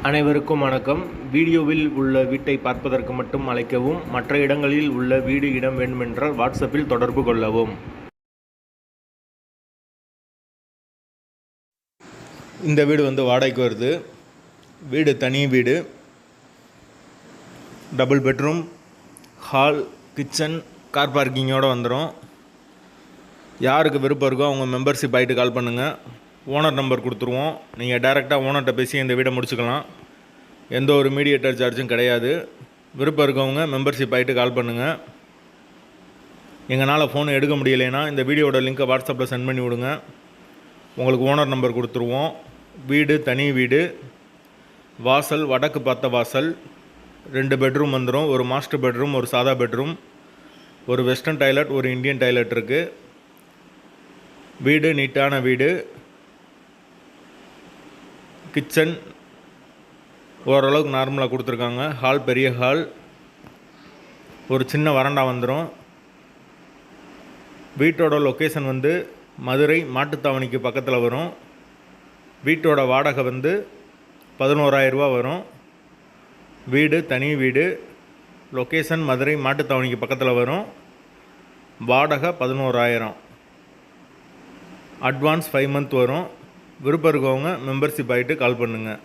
அனைவருக்கும் வணக்கம். வீடியோவில் உள்ள வீட்டை பார்ப்பதற்கு மட்டும் அழைக்கவும். மற்ற இடங்களில் உள்ள வீடு இடம் வேண்டுமென்றால் வாட்ஸ்அப்பில் தொடர்பு கொள்ளவும். இந்த வீடு வாடகைக்கு வருது. வீடு தனி வீடு, double bedroom, hall, kitchen, car பார்க்கிங்கோடு வந்துடும். யாருக்கு விருப்பம் இருக்கோ அவங்க மெம்பர்ஷிப் ஆகிட்டு கால் பண்ணுங்கள். ஓனர் நம்பர் கொடுத்துருவோம். நீங்கள் டைரெக்டாக ஓனர்கிட்ட பேசி இந்த வீடை முடிச்சுக்கலாம். எந்த ஒரு மீடியேட்டர் சார்ஜும் கிடையாது. விருப்பம் இருக்கவங்க மெம்பர்ஷிப் ஆகிட்டு கால் பண்ணுங்கள். எங்களால் ஃபோன் எடுக்க முடியலைன்னா இந்த வீடியோட லிங்க்கை வாட்ஸ்அப்பில் சென்ட் பண்ணி விடுங்க. உங்களுக்கு ஓனர் நம்பர் கொடுத்துருவோம். வீடு தனி வீடு, வாசல் வடக்கு பார்த்த வாசல், 2 பெட்ரூம் வந்துடும். ஒரு மாஸ்டர் பெட்ரூம், ஒரு சாதா பெட்ரூம், ஒரு வெஸ்டர்ன் டாய்லெட், ஒரு இந்தியன் டாய்லெட் இருக்குது. வீடு நீட்டான வீடு. கிச்சன் ஓரளவுக்கு நார்மலாக கொடுத்துருக்காங்க. ஹால் பெரிய ஹால், ஒரு சின்ன வராண்டா வந்துடும். வீட்டோட லொக்கேஷன் மதுரை மாட்டுத்தாவணிக்கு பக்கத்தில் வரும். வீட்டோட வாடகை 11,000 ரூபா வரும். வீடு தனி வீடு, லொக்கேஷன் மதுரை மாட்டுத்தாவணிக்கு பக்கத்தில் வரும். வாடகை 11,000. அட்வான்ஸ் 5 மந்த் வரும். விருப்பம் இருக்கவங்க மெம்பர்ஷிப் ஆகிட்டு கால் பண்ணுங்கள்.